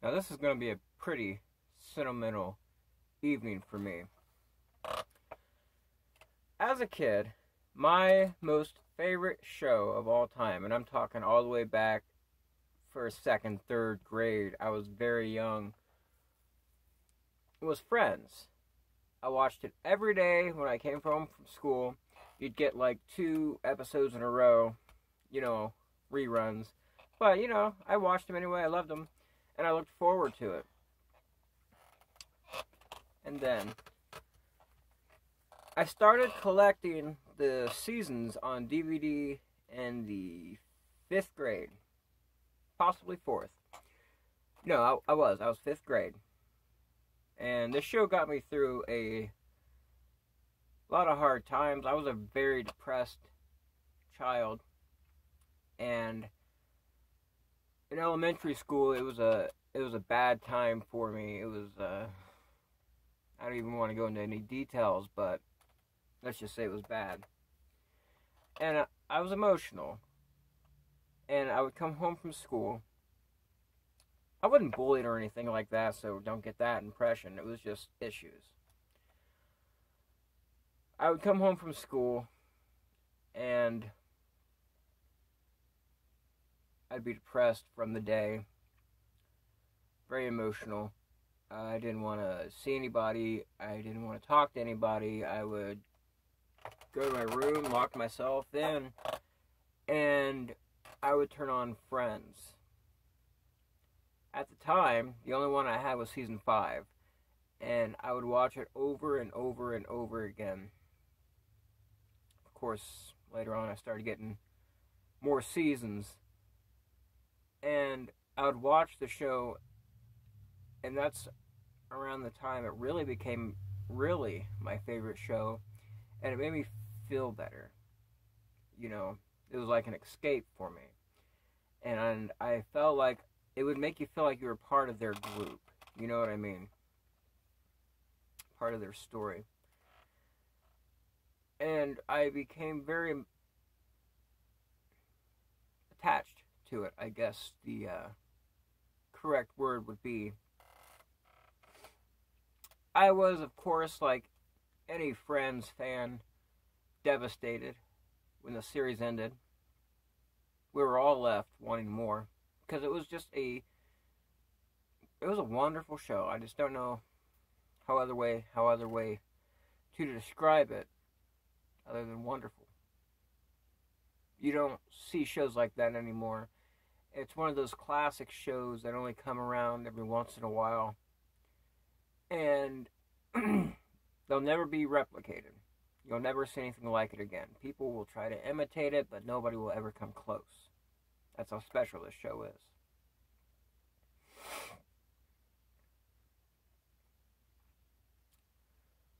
Now, this is going to be a pretty sentimental evening for me. As a kid, my most favorite show of all time, and I'm talking all the way back first, second, third grade, I was very young, was Friends. I watched it every day when I came home from school. You'd get like 2 episodes in a row, reruns. But, I watched them anyway. I loved them. And I looked forward to it. And then I started collecting the seasons on DVD in the 5th grade. Possibly 4th. No, I was 5th grade. And this show got me through a lot of hard times. I was a very depressed child. And in elementary school, it was a bad time for me. It was I don't even want to go into any details, but let's just say it was bad. And I was emotional. And I would come home from school. I wasn't bullied or anything like that, so don't get that impression. It was just issues. I would come home from school, and I'd be depressed from the day. Very emotional. I didn't want to see anybody. I didn't want to talk to anybody. I would go to my room, lock myself in, and I would turn on Friends. At the time, the only one I had was season 5, and I would watch it over and over and over again. Of course, later on I started getting more seasons, and I would watch the show, and that's around the time it really became my favorite show, and it made me feel better. It was like an escape for me, and I felt like it would make you feel like you were part of their group. You know what I mean? Part of their story. And I became very attached to it, I guess the correct word would be. I was, of course, like any Friends fan, devastated when the series ended. We were all left wanting more. Because it was just it was a wonderful show. I just don't know how other way to describe it other than wonderful. You don't see shows like that anymore. It's one of those classic shows that only come around every once in a while. And they'll never be replicated. You'll never see anything like it again. People will try to imitate it, but nobody will ever come close. That's how special this show is.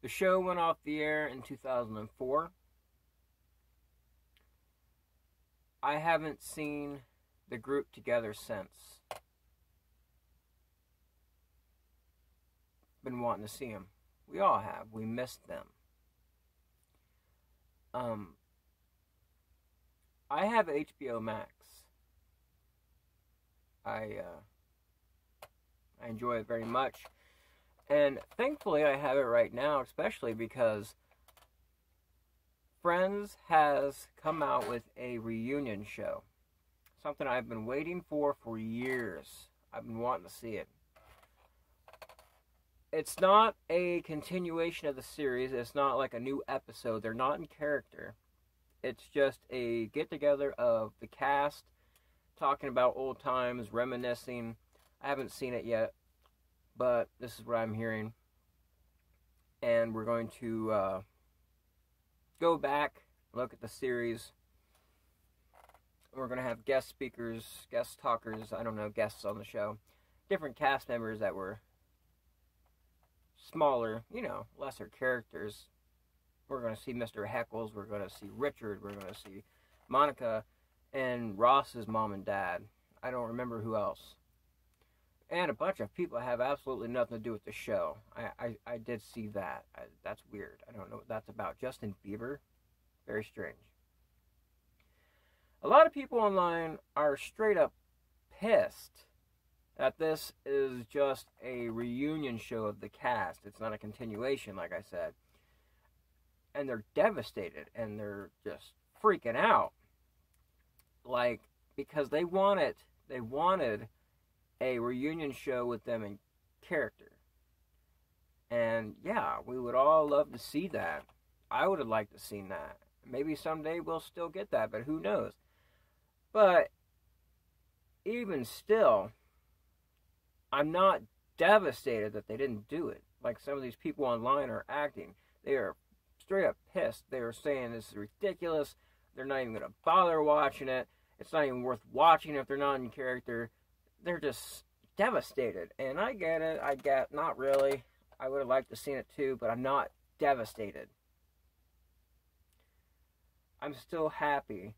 The show went off the air in 2004. I haven't seen the group together since. Been wanting to see them. We all have. We missed them. I have HBO Max. I enjoy it very much. And thankfully I have it right now, especially because Friends has come out with a reunion show. Something I've been waiting for years. I've been wanting to see it. It's not a continuation of the series. It's not like a new episode. They're not in character. It's just a get-together of the cast talking about old times, reminiscing. I haven't seen it yet, but this is what I'm hearing. And we're going to go back, look at the series. We're going to have guest speakers, guest talkers, guests on the show. Different cast members that were smaller, lesser characters. We're going to see Mr. Heckles, we're going to see Richard, we're going to see Monica, and Ross's mom and dad. I don't remember who else. And a bunch of people have absolutely nothing to do with the show. I did see that. That's weird. I don't know what that's about. Justin Bieber? Very strange. A lot of people online are straight up pissed that this is just a reunion show of the cast. It's not a continuation, like I said. And they're devastated, and they're just freaking out. Like, because they wanted a reunion show with them in character. And yeah, we would all love to see that. I would have liked to seen that. Maybe someday we'll still get that, but who knows? But even still, I'm not devastated that they didn't do it. Like some of these people online are acting. They are straight up pissed. They are saying this is ridiculous. They're not even going to bother watching it. It's not even worth watching if they're not in character. They're just devastated. And I get it. Not really. I would have liked to have seen it too, but I'm not devastated. I'm still happy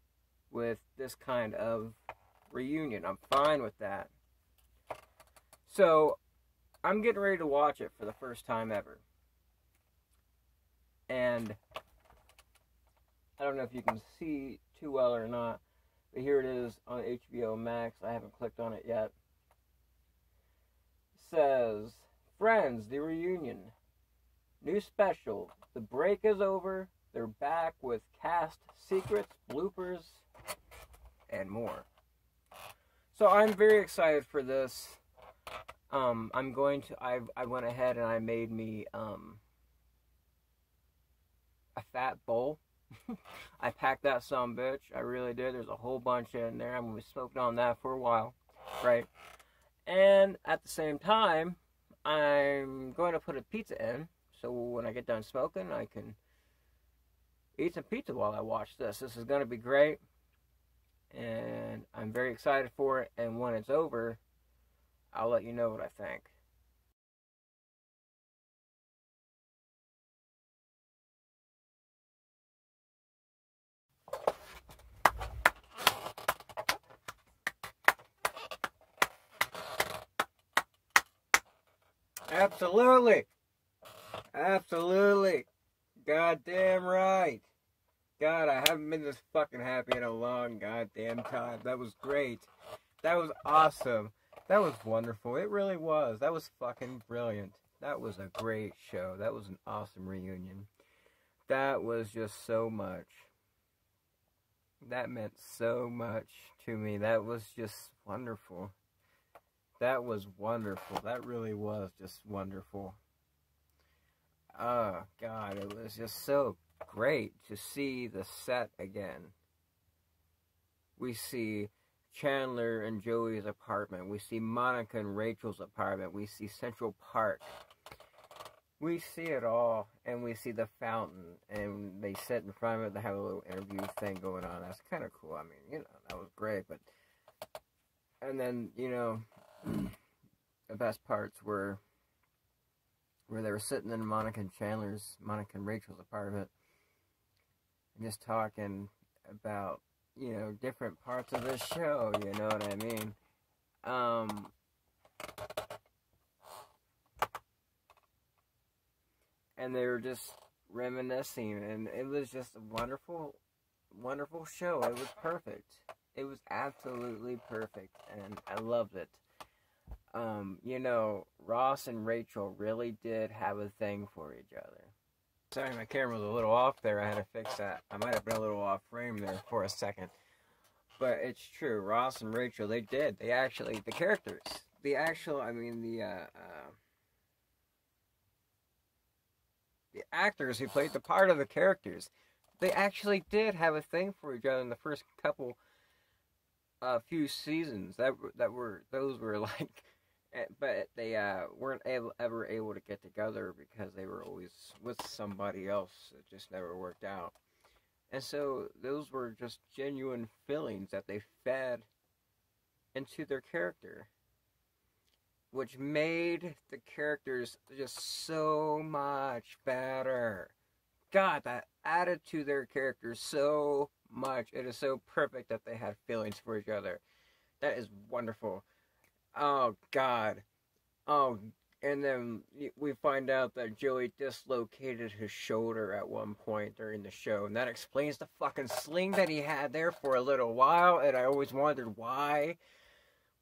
with this kind of reunion. I'm fine with that. So, I'm getting ready to watch it for the first time ever. And I don't know if you can see too well or not, but here it is on HBO Max. I haven't clicked on it yet. It says, Friends, the reunion. New special. The break is over. They're back with cast secrets, bloopers, and more. So I'm very excited for this. I went ahead and I made me a fat bowl. I packed that sumbitch. I really did. There's a whole bunch in there. I'm going to be smoking on that for a while. Right? And at the same time, I'm going to put a pizza in. So when I get done smoking, I can eat some pizza while I watch this. This is going to be great. And I'm very excited for it. And when it's over, I'll let you know what I think. Absolutely. Absolutely. Goddamn right. God, I haven't been this fucking happy in a long goddamn time. That was great. That was awesome. That was wonderful. It really was. That was fucking brilliant. That was a great show. That was an awesome reunion. That was just so much. That meant so much to me. That was just wonderful. That was wonderful. That really was just wonderful. Oh, God, it was just so great to see the set again. We see Chandler and Joey's apartment. We see Monica and Rachel's apartment. We see Central Park. We see it all, and we see the fountain, and they sit in front of it. They have a little interview thing going on. That's kind of cool. I mean, you know, that was great. But, and then, you know, the best parts were where they were sitting in Monica and Rachel's apartment, and just talking about, you know, different parts of the show, you know what I mean? And they were just reminiscing, and it was just a wonderful, wonderful show. It was perfect. It was absolutely perfect, and I loved it. You know, Ross and Rachel really did have a thing for each other. Sorry, my camera was a little off there. I had to fix that. I might have been a little off frame there for a second. But it's true. Ross and Rachel, they did. They actually, the characters, the actors who played the part of the characters, they actually did have a thing for each other in the first couple, few seasons. Those were like, but they weren't ever able to get together because they were always with somebody else. It just never worked out. And so those were just genuine feelings that they fed into their character, which made the characters just so much better. God, that added to their characters so much. It is so perfect that they had feelings for each other. That is wonderful. Oh, God. Oh, and then we find out that Joey dislocated his shoulder at one point during the show. And that explains the fucking sling that he had there for a little while. And I always wondered why.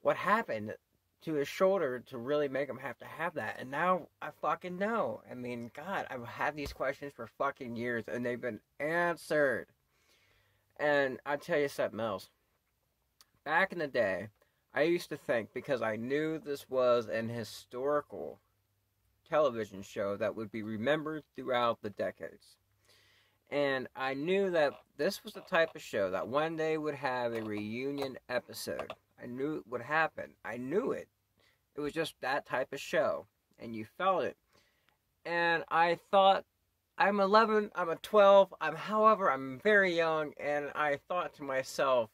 What happened? to his shoulder to really make him have to have that. And now I fucking know. I mean, God, I've had these questions for fucking years and they've been answered. And I tell you something else. Back in the day, I used to think, because I knew this was an historical television show that would be remembered throughout the decades. And I knew that this was the type of show that one day would have a reunion episode. I knew it would happen. I knew it. It was just that type of show. And you felt it. And I thought, I'm 11, I'm a 12, I'm very young, and I thought to myself,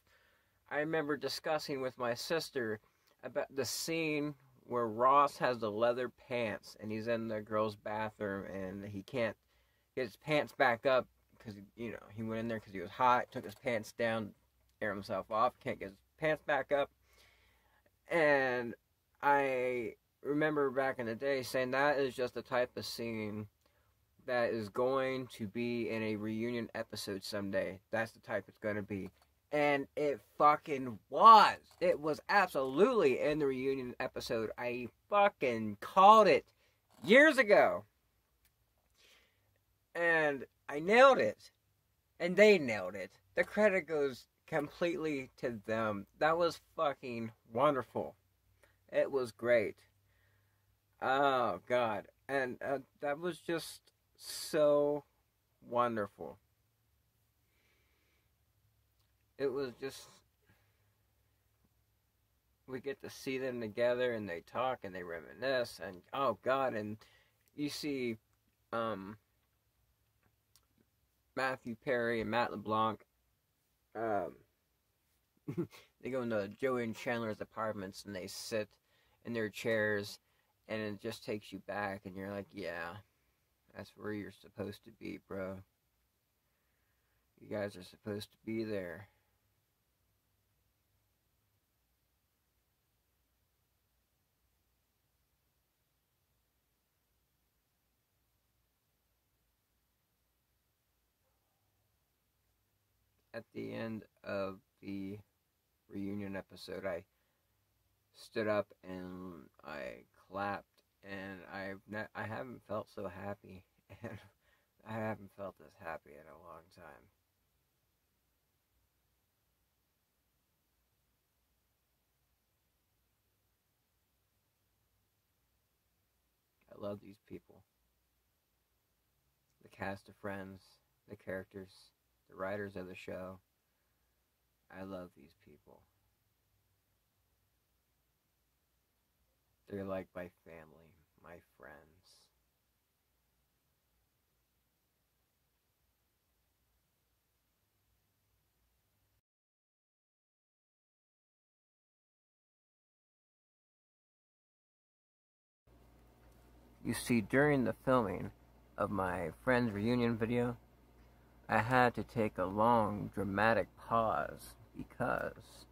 I remember discussing with my sister about the scene where Ross has the leather pants and he's in the girl's bathroom and he can't get his pants back up because, you know, he went in there because he was hot, took his pants down, air himself off, can't get his pants back up. And I remember back in the day saying that is just the type of scene that is going to be in a reunion episode someday. That's the type it's going to be. And it fucking was. It was absolutely in the reunion episode. I fucking called it years ago. And I nailed it. And they nailed it. The credit goes completely to them. That was fucking wonderful. It was great. Oh, God. And that was just so wonderful. It was just, we get to see them together and they talk and they reminisce and oh God, and you see Matthew Perry and Matt LeBlanc, they go into Joey and Chandler's apartments and they sit in their chairs and it just takes you back and you're like, yeah, that's where you're supposed to be, bro. You guys are supposed to be there. At the end of the reunion episode, I stood up and I clapped, and I haven't felt so happy, and I haven't felt this happy in a long time. I love these people. The cast of Friends, the characters, the writers of the show. I love these people. They're like my family, my friends. You see, during the filming of my Friends reunion video, I had to take a long, dramatic pause because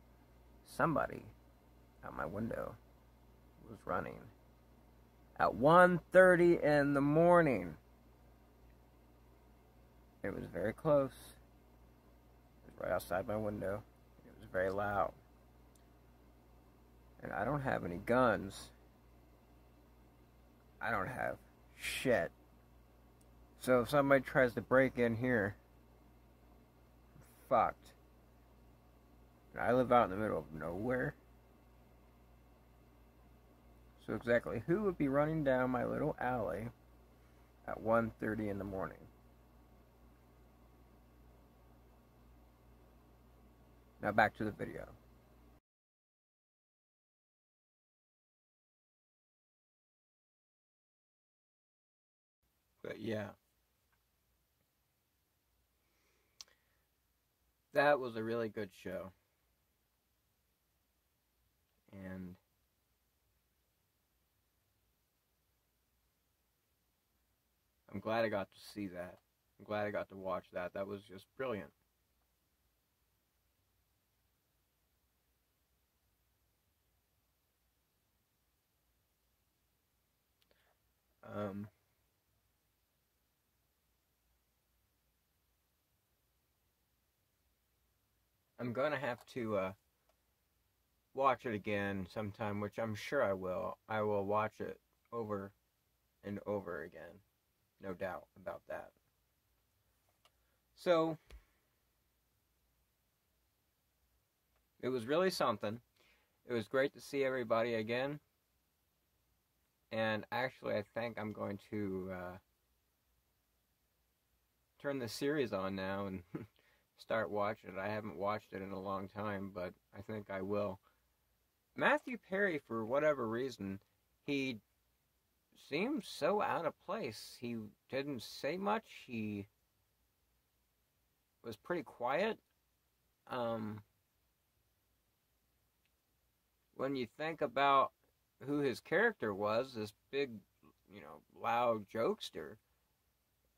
somebody out my window was running at 1:30 in the morning. It was very close. It was right outside my window. It was very loud. And I don't have any guns. I don't have shit. So if somebody tries to break in here, I'm fucked. And I live out in the middle of nowhere. So exactly who would be running down my little alley at 1:30 in the morning? Now back to the video. But yeah. That was a really good show. And I'm glad I got to see that. I'm glad I got to watch that. That was just brilliant. I'm gonna have to watch it again sometime, which I'm sure I will. I will watch it over and over again. No doubt about that. So, it was really something. It was great to see everybody again. And actually, I think I'm going to turn the series on now and start watching it. I haven't watched it in a long time, but I think I will. Matthew Perry, for whatever reason, he seemed so out of place. He didn't say much. He was pretty quiet. When you think about who his character was, this big, loud jokester,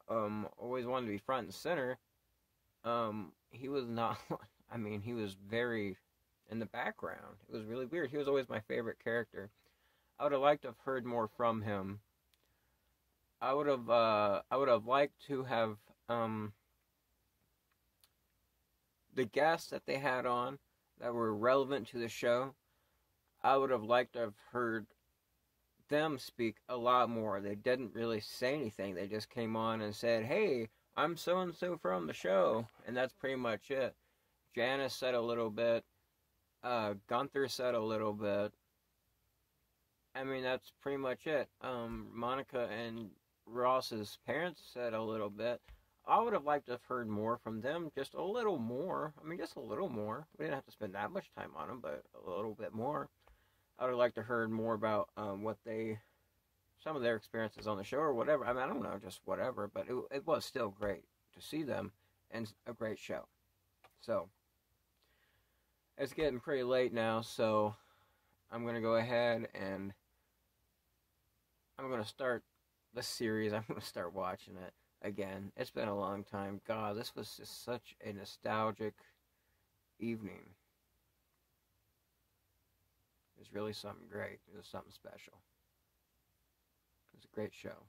always wanted to be front and center. He was not. I mean, he was very in the background. It was really weird. He was always my favorite character. I would have liked to have heard more from him. I would have liked to have the guests that they had on that were relevant to the show. I would have liked to have heard them speak a lot more. They didn't really say anything. They just came on and said, "Hey, I'm so and so from the show," and that's pretty much it. Janice said a little bit. Gunther said a little bit. I mean, that's pretty much it. Monica and Ross's parents said a little bit. I would have liked to have heard more from them, just a little more. I mean, just a little more. We didn't have to spend that much time on them, but a little bit more. I would have liked to have heard more about some of their experiences on the show or whatever. I mean, I don't know, just whatever, but it was still great to see them and a great show. So, it's getting pretty late now, so I'm going to go ahead and I'm going to start the series. I'm going to start watching it again. It's been a long time. God, this was just such a nostalgic evening. It was really something great. It was something special. It was a great show.